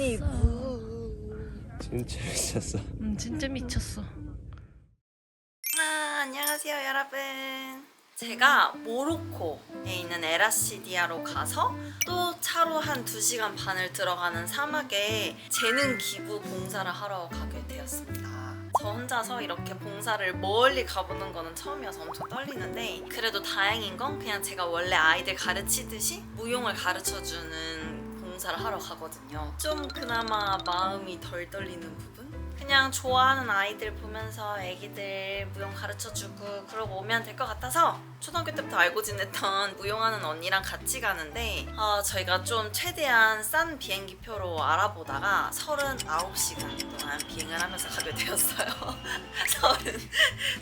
아니 진짜 미쳤어. 진짜 미쳤어. 안녕하세요 여러분. 제가 모로코에 있는 에라시디아로 가서 또 차로 한 2시간 반을 들어가는 사막에 재능 기부 봉사를 하러 가게 되었습니다. 저 혼자서 이렇게 봉사를 멀리 가보는 거는 처음이어서 엄청 떨리는데, 그래도 다행인 건 그냥 제가 원래 아이들 가르치듯이 무용을 가르쳐주는 봉사를 하러 가거든요. 좀 그나마 마음이 덜 떨리는 부분? 그냥 좋아하는 아이들 보면서 애기들 무용 가르쳐주고 그러고 오면 될 것 같아서 초등학교 때부터 알고 지냈던 무용하는 언니랑 같이 가는데, 저희가 좀 최대한 싼 비행기표로 알아보다가 39시간 동안 비행을 하면서 가게 되었어요.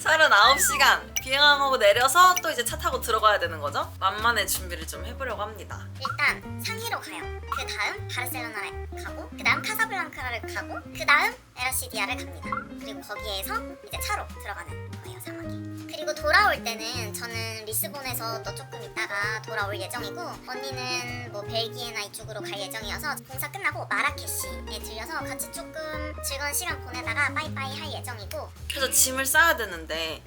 39시간 비행하고 내려서 또 이제 차 타고 들어가야 되는 거죠. 만만의 준비를 좀 해보려고 합니다. 일단 상해로 가요. 그 다음 바르셀로나를 가고, 그 다음 카사블랑카를 가고, 그 다음 에라시디아를 갑니다. 그리고 거기에서 이제 차로 들어가는 거예요, 사막에. 그리고 돌아올 때는 저는 리스본에서 또 조금 있다가 돌아올 예정이고, 언니는 뭐 벨기에나 이쪽으로 갈 예정이어서 봉사 끝나고 마라케시에 들려서 같이 조금 즐거운 시간 보내다가 빠이빠이 할 예정이고. 그래서 짐을 싸야 되는데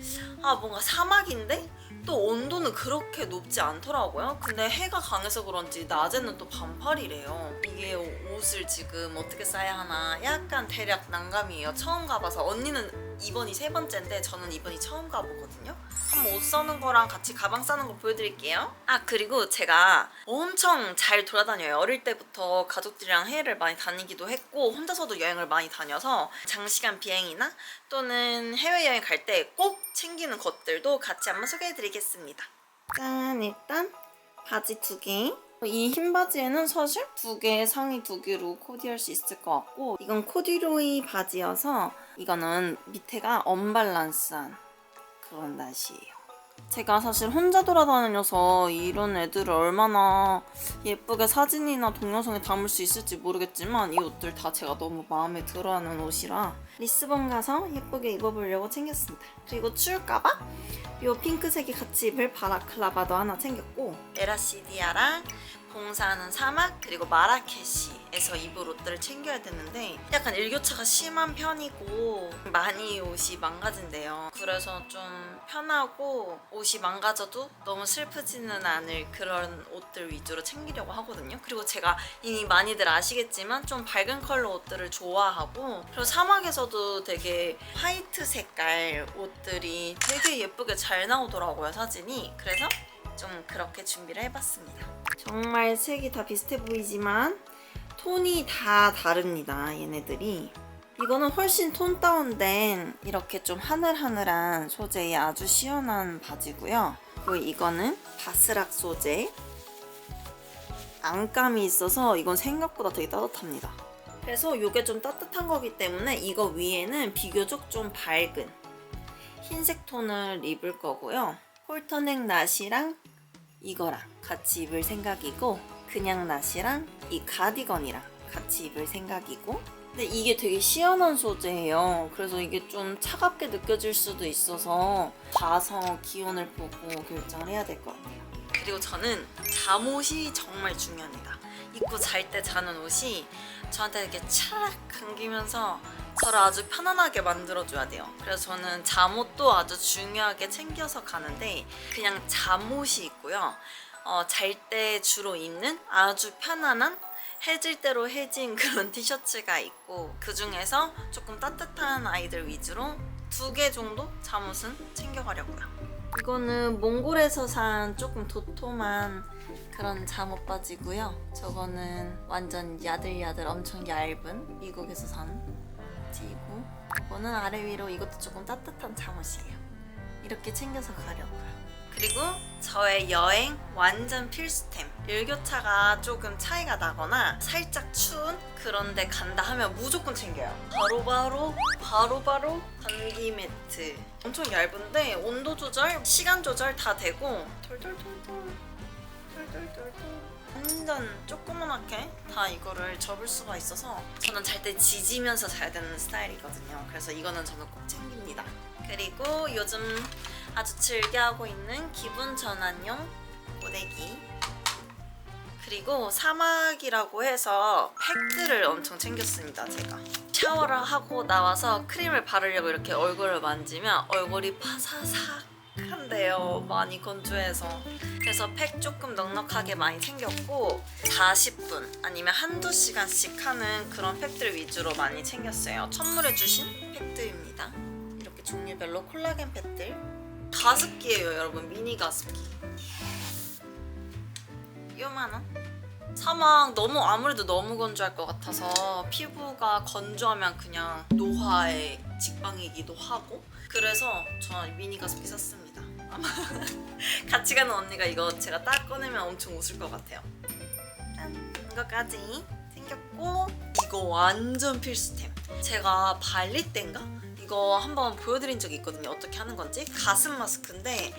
뭔가 사막인데 또 온도는 그렇게 높지 않더라고요. 근데 해가 강해서 그런지 낮에는 또 반팔이래요. 이게 옷을 지금 어떻게 싸야 하나 약간 대략 난감이에요. 처음 가봐서. 언니는 이번이 3번째인데 저는 이번이 처음 가보거든요. 한번 옷 싸는 거랑 같이 가방 싸는 거 보여드릴게요. 그리고 제가 엄청 잘 돌아다녀요. 어릴 때부터 가족들이랑 해외를 많이 다니기도 했고 혼자서도 여행을 많이 다녀서 장시간 비행이나 또는 해외여행 갈 때 꼭 챙기는 것들도 같이 한번 소개해드리겠습니다. 짠! 일단 바지 2개. 이 흰 바지에는 사실 2개, 상의 2개로 코디할 수 있을 것 같고, 이건 코듀로이 바지여서 이거는 밑에가 언밸런스한 그런 나시예요. 제가 사실 혼자 돌아다녀서 이런 애들을 얼마나 예쁘게 사진이나 동영상에 담을 수 있을지 모르겠지만 이 옷들 다 제가 너무 마음에 들어하는 옷이라 리스본 가서 예쁘게 입어보려고 챙겼습니다. 그리고 추울까봐 이 핑크색이 같이 입을 바라클라바도 하나 챙겼고, 에라시디아랑 봉사하는 사막 그리고 마라케시에서 입을 옷들을 챙겨야 되는데 약간 일교차가 심한 편이고 많이 옷이 망가진대요. 그래서 좀 편하고 옷이 망가져도 너무 슬프지는 않을 그런 옷들 위주로 챙기려고 하거든요. 그리고 제가 이미 많이들 아시겠지만 좀 밝은 컬러 옷들을 좋아하고, 그리고 사막에서도 되게 화이트 색깔 옷들이 되게 예쁘게 잘 나오더라고요, 사진이. 그래서 좀 그렇게 준비를 해봤습니다. 정말 색이 다 비슷해 보이지만 톤이 다 다릅니다, 얘네들이. 이거는 훨씬 톤 다운된 이렇게 좀 하늘하늘한 소재의 아주 시원한 바지고요. 그리고 이거는 바스락 소재, 안감이 있어서 이건 생각보다 되게 따뜻합니다. 그래서 이게 좀 따뜻한 거기 때문에 이거 위에는 비교적 좀 밝은 흰색 톤을 입을 거고요. 홀터넥 나시랑 이거랑 같이 입을 생각이고, 그냥 나시랑 이 가디건이랑 같이 입을 생각이고. 근데 이게 되게 시원한 소재예요. 그래서 이게 좀 차갑게 느껴질 수도 있어서 가서 기온을 보고 결정을 해야 될 것 같아요. 그리고 저는 잠옷이 정말 중요합니다. 입고 잘 때 자는 옷이 저한테 이렇게 차락 감기면서 저를 아주 편안하게 만들어줘야 돼요. 그래서 저는 잠옷도 아주 중요하게 챙겨서 가는데, 그냥 잠옷이 있고요. 잘 때 주로 입는 아주 편안한 해질 대로 해진 그런 티셔츠가 있고, 그 중에서 조금 따뜻한 아이들 위주로 2개 정도 잠옷은 챙겨가려고요. 이거는 몽골에서 산 조금 도톰한 그런 잠옷 바지고요. 저거는 완전 야들야들 엄청 얇은 미국에서 산 바지이고, 이거는 아래 위로 이것도 조금 따뜻한 잠옷이에요. 이렇게 챙겨서 가려고요. 그리고 저의 여행 완전 필수템, 일교차가 조금 차이가 나거나 살짝 추운 그런 데 간다 하면 무조건 챙겨요. 바로바로 감기 매트. 엄청 얇은데 온도 조절, 시간 조절 다 되고 털털털털 완전 조그만하게 다 이거를 접을 수가 있어서 저는 잘 때 지지면서 자야 되는 스타일이거든요. 그래서 이거는 저는 꼭 챙깁니다. 그리고 요즘 아주 즐겨하고 있는 기분 전환용 고데기, 그리고 사막이라고 해서 팩들을 엄청 챙겼습니다. 제가 샤워를 하고 나와서 크림을 바르려고 이렇게 얼굴을 만지면 얼굴이 파사삭한데요. 많이 건조해서. 그래서 팩 조금 넉넉하게 많이 챙겼고 40분 아니면 한두 시간씩 하는 그런 팩들 위주로 많이 챙겼어요. 선물해 주신 팩들입니다. 이렇게 종류별로 콜라겐 팩들. 가습기예요, 여러분. 미니 가습기. 요만한. 사막 아무래도 너무 건조할 것 같아서 피부가 건조하면 그냥 노화의 직방이기도 하고, 그래서 저는 미니 가습기 샀습니다. 아마 같이 가는 언니가 이거 제가 딱 꺼내면 엄청 웃을 것 같아요. 짠! 이거까지 챙겼고, 이거 완전 필수템. 제가 발리 때인가? 이거 한번 보여드린 적이 있거든요. 어떻게 하는 건지. 가슴 마스크인데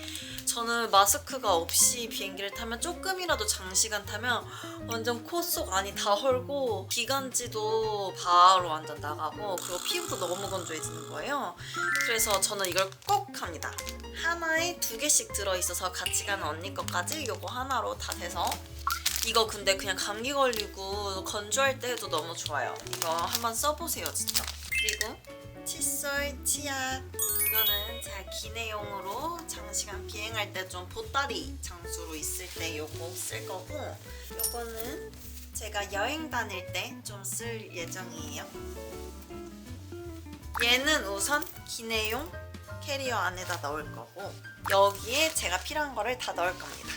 저는 마스크가 없이 비행기를 타면 조금이라도 장시간 타면 완전 코 속 안이 다 헐고 기관지도 바로 완전 나가고, 그리고 피부도 너무 건조해지는 거예요. 그래서 저는 이걸 꼭 합니다. 하나에 2개씩 들어있어서 같이 가는 언니 것까지 요거 하나로 다 돼서. 이거 근데 그냥 감기 걸리고 건조할 때 해도 너무 좋아요. 이거 한번 써보세요, 진짜. 그리고 칫솔, 치약. 이거는 제가 기내용으로 장시간 비행할 때 좀 보따리 장수로 있을 때 요거 쓸 거고, 요거는 제가 여행 다닐 때 좀 쓸 예정이에요. 얘는 우선 기내용 캐리어 안에다 넣을 거고, 여기에 제가 필요한 거를 다 넣을 겁니다.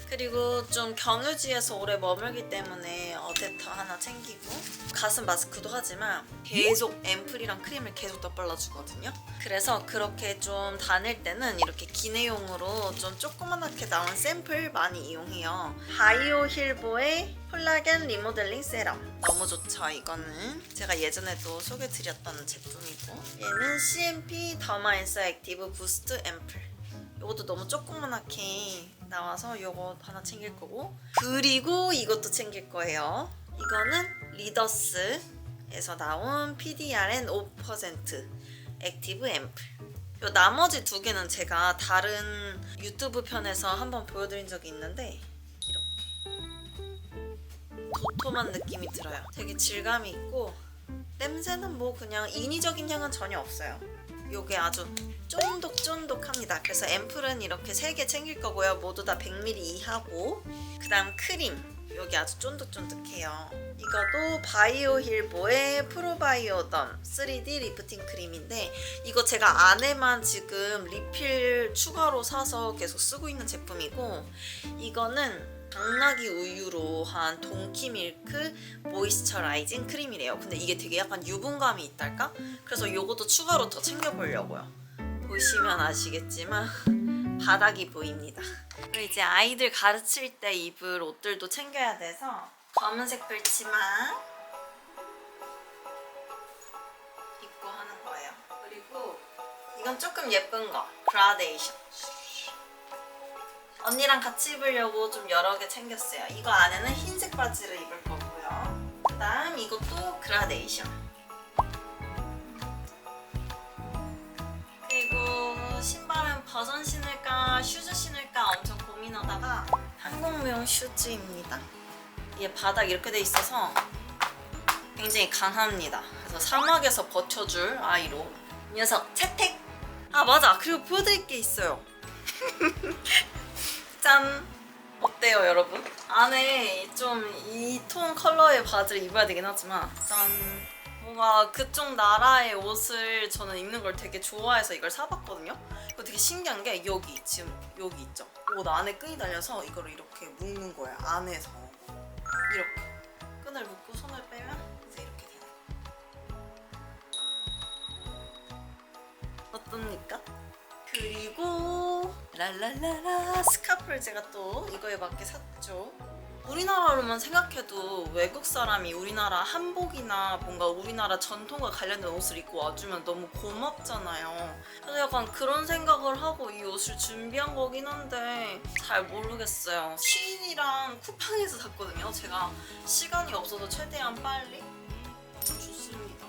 그리고 좀 경유지에서 오래 머물기 때문에 어댑터 하나 챙기고, 가슴 마스크도 하지만 계속 앰플이랑 크림을 계속 덧발라주거든요. 그래서 그렇게 좀 다닐 때는 이렇게 기내용으로 좀 조그만하게 나온 샘플 많이 이용해요. 바이오 힐보의 콜라겐 리모델링 세럼. 너무 좋죠. 이거는 제가 예전에도 소개드렸던 제품이고, 얘는 CMP 더마인서 액티브 부스트 앰플. 이것도 너무 조그만하게 나와서 이거 하나 챙길 거고, 그리고 이것도 챙길 거예요. 이거는 리더스에서 나온 PDRN 5% 액티브 앰플. 요 나머지 2개는 제가 다른 유튜브 편에서 한번 보여드린 적이 있는데, 이렇게 도톰한 느낌이 들어요. 되게 질감이 있고, 냄새는 뭐 그냥 인위적인 향은 전혀 없어요. 요게 아주 쫀득쫀득합니다. 그래서 앰플은 이렇게 3개 챙길 거고요. 모두 다 100ml 이하고, 그 다음 크림. 여기 아주 쫀득쫀득해요. 이것도 바이오 힐보의 프로바이오덤 3D 리프팅 크림인데, 이거 제가 안에만 지금 리필 추가로 사서 계속 쓰고 있는 제품이고, 이거는 당나귀 우유로 한 동키밀크 모이스처라이징 크림이래요. 근데 이게 되게 약간 유분감이 있달까? 그래서 이것도 추가로 더 챙겨보려고요. 보시면 아시겠지만 바닥이 보입니다. 그리고 이제 아이들 가르칠 때 입을 옷들도 챙겨야 돼서 검은색 별치마 입고 하는 거예요. 그리고 이건 조금 예쁜 거, 그라데이션. 언니랑 같이 입으려고 좀 여러 개 챙겼어요. 이거 안에는 흰색 바지를 입을 거고요. 그 다음 이것도 그라데이션. 그리고 신발은 버전 신을까 슈즈 신을까 엄청 고민하다가 한국무용 슈즈입니다. 이게 바닥 이렇게 돼 있어서 굉장히 강합니다. 그래서 사막에서 버텨줄 아이로. 이 녀석 채택! 아 맞아! 그리고 보여드릴 게 있어요. 짠! 어때요 여러분? 안에 좀 이 톤 컬러의 바지를 입어야 되긴 하지만, 짠! 뭔가 그쪽 나라의 옷을 저는 입는 걸 되게 좋아해서 이걸 사봤거든요? 이거 되게 신기한 게 지금 여기 있죠? 옷 안에 끈이 달려서 이거를 이렇게 묶는 거예요. 안에서 이렇게 끈을 묶고 손을 빼면 이제 이렇게 되는 거예요. 어떻습니까? 그리고 랄랄라라 스카프를 제가 또 이거에 맞게 샀죠. 우리나라로만 생각해도 외국 사람이 우리나라 한복이나 뭔가 우리나라 전통과 관련된 옷을 입고 와주면 너무 고맙잖아요. 그래서 약간 그런 생각을 하고 이 옷을 준비한 거긴 한데 잘 모르겠어요. 시인이랑 쿠팡에서 샀거든요. 제가 시간이 없어서 최대한 빨리. 좋습니다.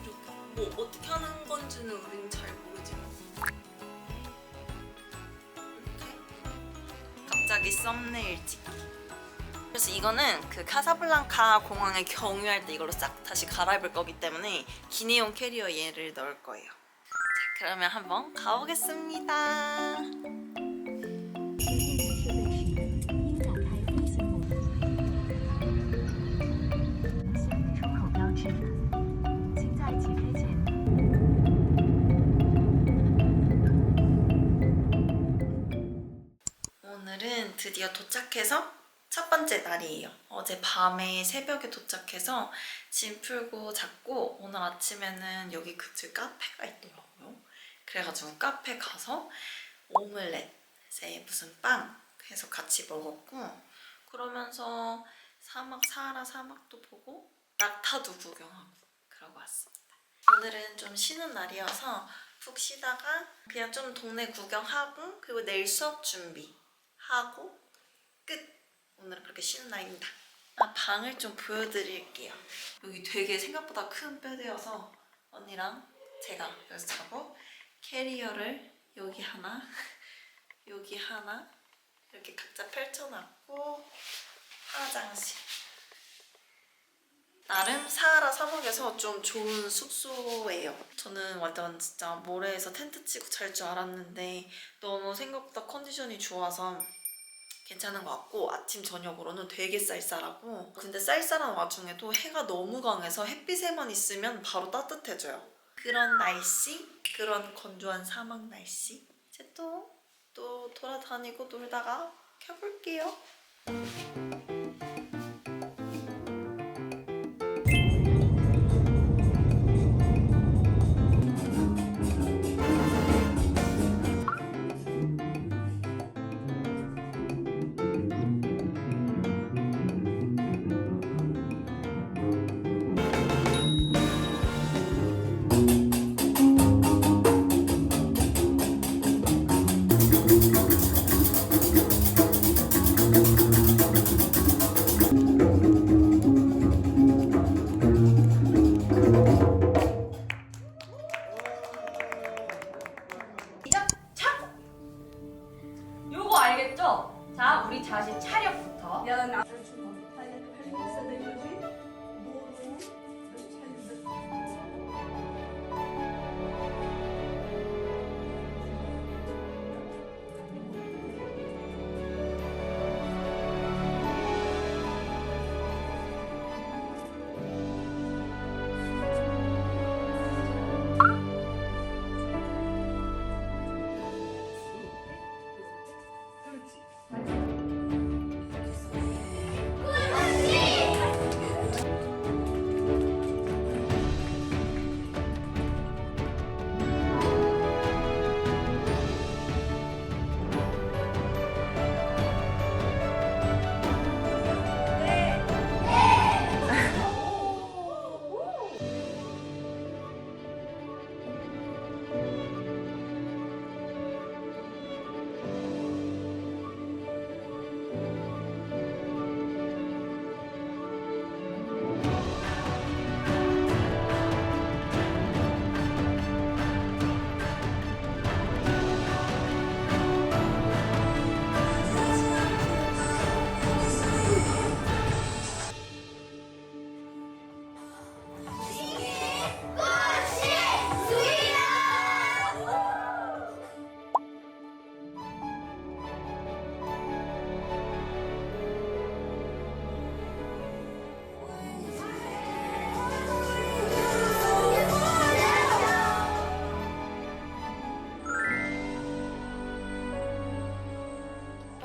이렇게 뭐 어떻게 하는 건지는 우린 잘 모르지만 이렇게 갑자기 썸네일 찍기. 그래서 이거는 그 카사블랑카 공항에 경유할 때 이걸로 싹 다시 갈아입을 거기 때문에 기내용 캐리어에 얘를 넣을 거예요. 자, 그러면 한번 가보겠습니다. 오늘은 드디어 도착해서 첫 번째 날이에요. 어제 밤에 새벽에 도착해서 짐 풀고 잤고 오늘 아침에는 여기 근처에 카페가 있더라고요. 그래가지고 카페 가서 오믈렛에 무슨 빵 해서 같이 먹었고 그러면서 사하라 사막도 보고 낙타도 구경하고 그러고 왔습니다. 오늘은 좀 쉬는 날이어서 푹 쉬다가 그냥 좀 동네 구경하고 그리고 내일 수업 준비하고 끝! 오늘은 그렇게 쉬는 날입니다. 방을 좀 보여드릴게요. 여기 되게 생각보다 큰 베드여서 언니랑 제가 여기서 자고 캐리어를 여기 하나 여기 하나 이렇게 각자 펼쳐놨고 화장실 나름 사하라 사막에서 좀 좋은 숙소예요. 저는 완전 진짜 모래에서 텐트 치고 잘 줄 알았는데 너무 생각보다 컨디션이 좋아서 괜찮은 것 같고 아침 저녁으로는 되게 쌀쌀하고 근데 쌀쌀한 와중에도 해가 너무 강해서 햇빛에만 있으면 바로 따뜻해져요. 그런 날씨, 그런 건조한 사막 날씨 이제 또 돌아다니고 놀다가 켜볼게요. 요거 알겠죠? 자, 우리 자세 차렷부터.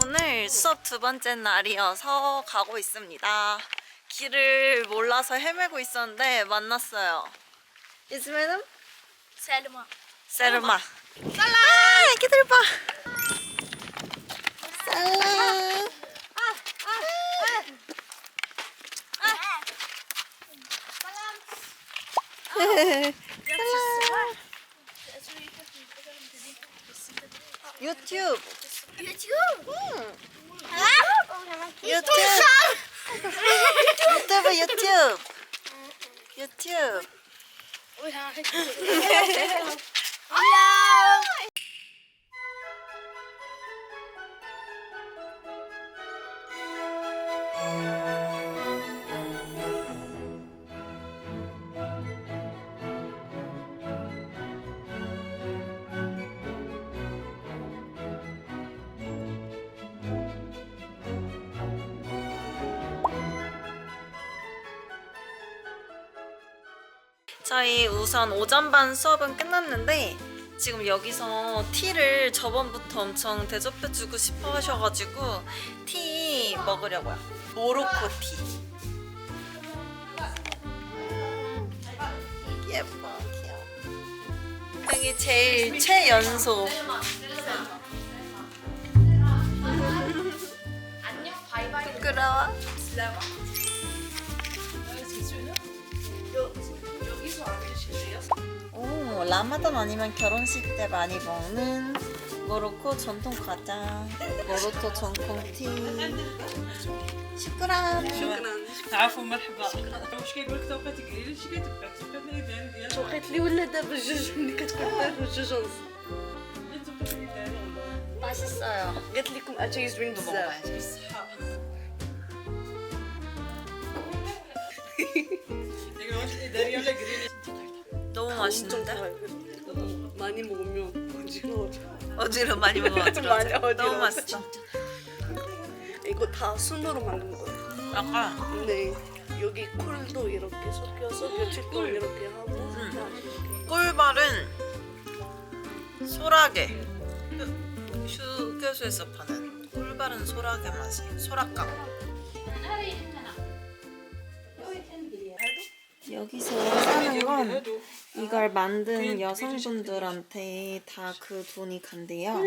오늘 수업 두 번째 날이어서 가고 있습니다. 길을 몰라서 헤매고 있었는데 만났어요. 이즈메는? 셀마. 셀마. 살라! 애기들 봐. 살라. 유튜브. 유튜브. 유튜브. 저희 우선 오전 반 수업은 끝났는데 지금 여기서 티를 저번부터 엄청 대접해주고 싶어 하셔가지고 티 먹으려고요. 모로코 티. 예뻐, 귀여워. 여기 제일 최연소. 안녕 바이바이. 부끄러워. 오, 라마단 아니면 결혼식 때 많이 먹는 모로코 전통 과자, 모로코 전통 티. 슈크란. عفوا مرحبا واش كيقول لك توقيت كريل شي كتبقى الميدان ديال توقيت لي ولا دابا جوج ملي كتقول دابا جوج ونص توقيت الميدان 맛있어요. قالت لكم اتاي زوين بزاف بالصحه ديك واش اداريه ولا كريل 너무 맛있는데? 많이 먹으면 어지러워 어지러 많이 먹어. 많이 어지러워. 너무 맛있어. 이거 다 순으로 만든 거예요. 약간 네 여기 꿀도 이렇게 섞여서 며칠 동안 이렇게 하고 꿀발은 소라게. 휴게소에서 파는 꿀발은 소라게 맛이. 소라깡. 여기서 사는 건 이걸 만든 여성분들한테 다 그 돈이 간대요.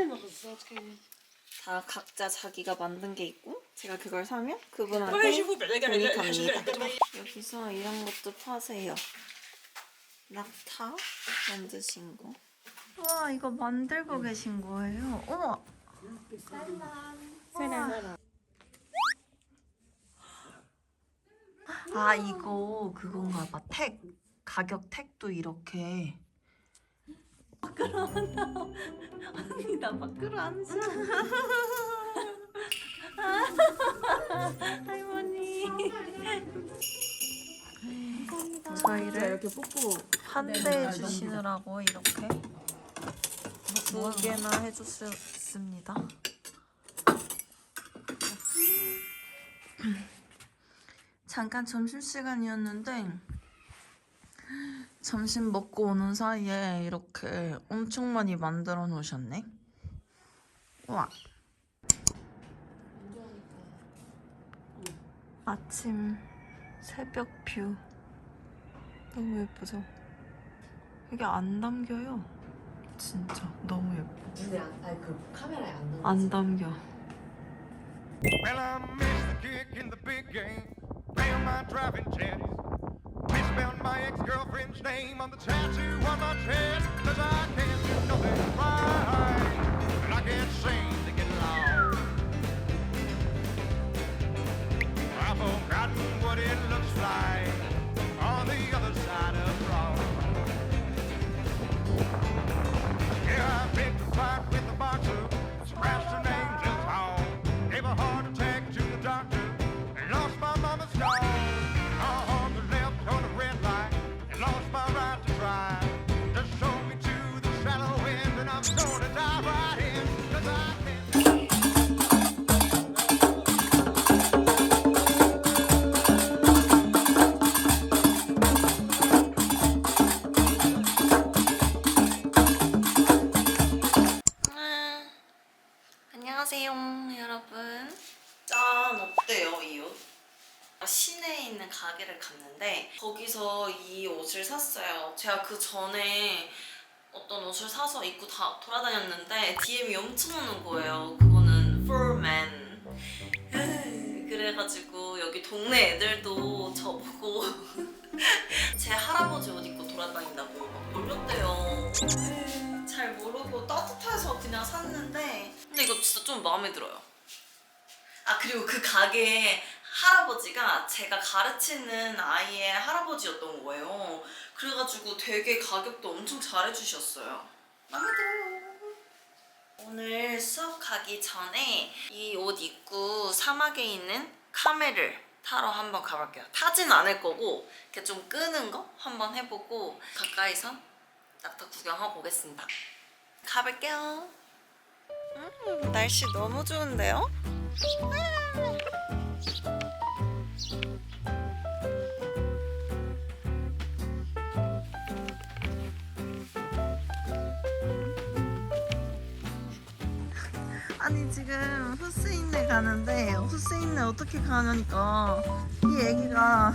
다 각자 자기가 만든 게 있고 제가 그걸 사면 그분한테 돈이 갑니다. 여기서 이런 것도 파세요. 낙타 만드신 거. 와, 이거 만들고 계신 거예요. 어머. 아, 이거 그건가 봐. 택. 가격 택도 이렇게. 아니, 나 밖으로 안 써. 할머니. 저희를 이렇게 뽀뽀 환대해 주시느라고 이렇게 2개나 해줬습니다. 잠깐 점심시간이었는데 점심 먹고 오는 사이에 이렇게 엄청 많이 만들어 놓으셨네. 우와. 아침 새벽 뷰 너무 예쁘죠? 이게 안 담겨요. 진짜 너무 예뻐. 근데 아니 그 카메라에 안 나와. 안 담겨. Well, I missed the kick in the big game. Failed my driving test. Misspelled my ex-girlfriend's name on the tattoo on my chest. 'Cause I can't do nothing right. And I can't seem to get along. I've forgotten what it looks like on the other side of wrong. Yeah, I picked a fight with the boxer. Scratched her name just home. Gave a heart attack to the doctor and lost my mama's dog. On the left on the red light and lost my right to drive. Just show me to the shallow end and I'm gonna die right in. 'Cause I can't. 안녕하세요 여러분. 짠, 어때요 이 옷? 시내에 있는 가게를 갔는데 거기서 이 옷을 샀어요. 제가 그 전에 어떤 옷을 사서 입고 돌아다녔는데 DM이 엄청 오는 거예요. 그거는 for men. 그래가지고 여기 동네 애들도 저보고 제 할아버지 옷 입고 돌아다닌다고 막 놀렸대요. 잘 모르고 따뜻해서 그냥 샀는데 근데 이거 진짜 좀 마음에 들어요. 아, 그리고 그 가게에 할아버지가 제가 가르치는 아이의 할아버지였던 거예요. 그래가지고 되게 가격도 엄청 잘해주셨어요. 마음에 들어요. 오늘 수업 가기 전에 이 옷 입고 사막에 있는 카멜을 타러 한번 가볼게요. 타진 않을 거고 이렇게 좀 끄는 거 한번 해보고 가까이서 낙타 구경하고 오겠습니다. 가볼게요. 날씨 너무 좋은데요? 아니 지금 후스인에 가는데 후스인에 어떻게 가냐니까 이 애기가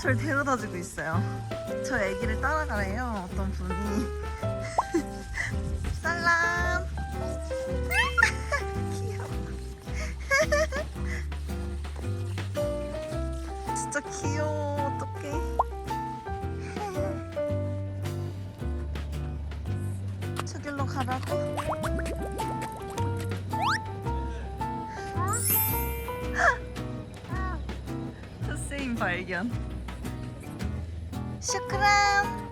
저를 데려다주고 있어요. 저 애기를 따라가래요 어떤 분이. 살람. 귀여워. 진짜 귀여워. 어떡해. 저길로 가라고? 후세인 발견. 슈크란.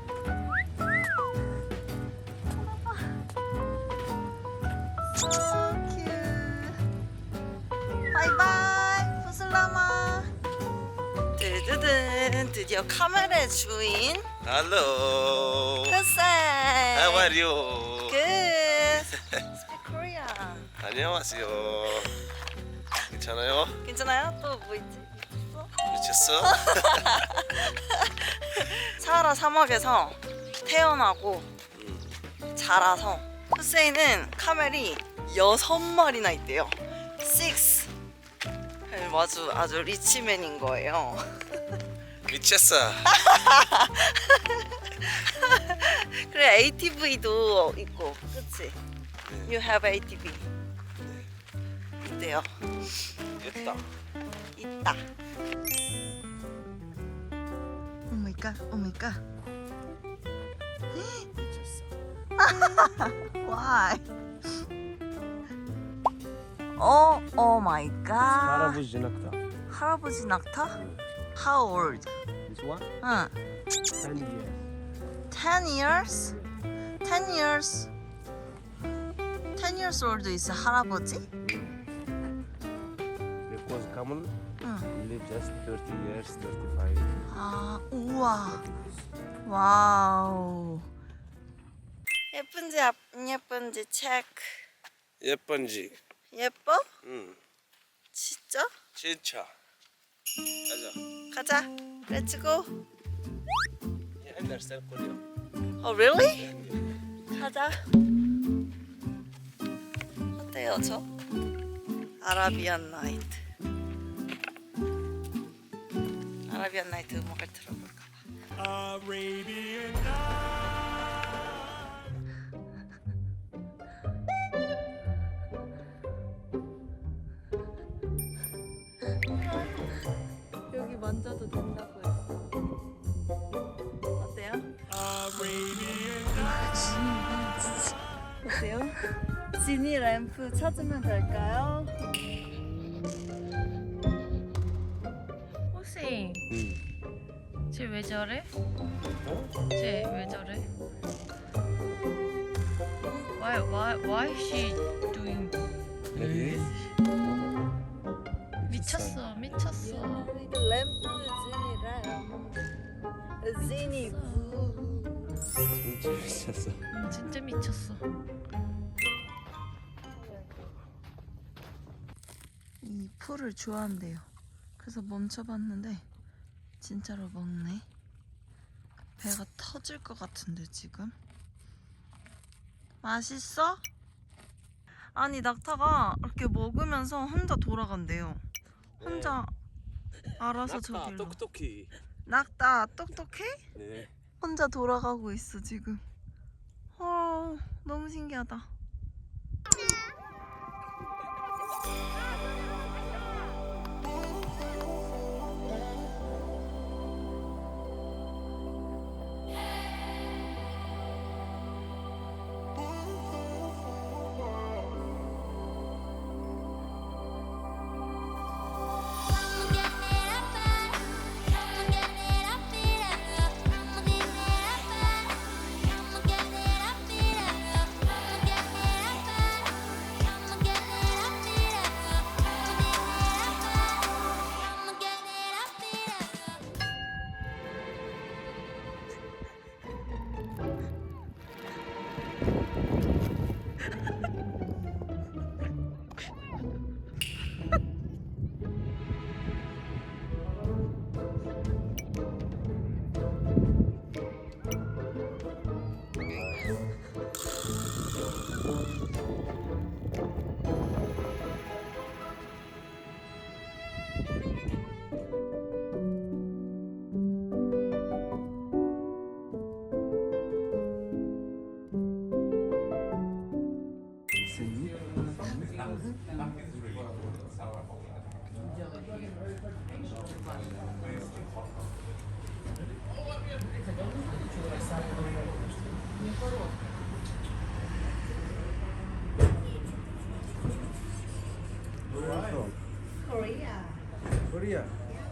So cute. 바이바이. 부슬라마. 드드든 드디어 카메라의 주인 Hello. 후세인. How are you? Good. Speak Korean. 안녕하세요. 괜찮아요? 괜찮아요? 또 뭐 있지? 미쳤어? 사하라 사막에서 태어나고 자라서 후세인은 카멜이 6마리나 있대요. 6. 아주 리치맨인 거예요. 미쳤어. 그래 ATV도 있고, 그치? You have ATV. 있대요. 됐다. 있다. 오마이갓, 오마이갓. Why? Oh my god. 할아버지 낙타. 할아버지 낙타? How old? This one? 응. 10 years. 10 years? 10 years? 10 years old is 할아버지? Because common 응. live just 30 years, 35. 아, 우와. 와우. 예쁜지 안 예쁜지 체크. 예쁜지. 예뻐? 응. 진짜? 진짜. 가자. 가자. 렛츠고. You understand Korean? Oh really? 가자. 어때요 저? 아라비안 나이트. 아라비안 나이트 음악을 들어볼까 봐. 여기 만져도 된다고 했어. 어때요? 어때요? 지니 램프 찾으면 될까요? 혹시 응. 쟤 왜 저래? 어? 쟤 왜 저래? Why is she doing? Maybe. 미쳤어. 이거 램프 지니 진짜 미쳤어. 진짜 미쳤어. 이 풀을 좋아한대요. 그래서 멈춰봤는데 진짜로 먹네. 배가 터질 것 같은데 지금. 맛있어? 아니 낙타가 이렇게 먹으면서 혼자 돌아간대요. 혼자 알아서 저길로. 똑똑히. 낙타 똑똑해? 네. 혼자 돌아가고 있어 지금. 너무 신기하다. Where are you from? Korea. Korea. Yeah.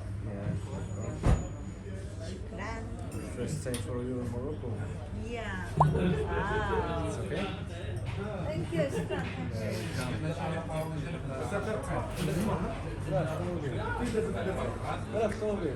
First time for you in Morocco. Yeah. It's okay? Thank you. Shukran. لا تقولي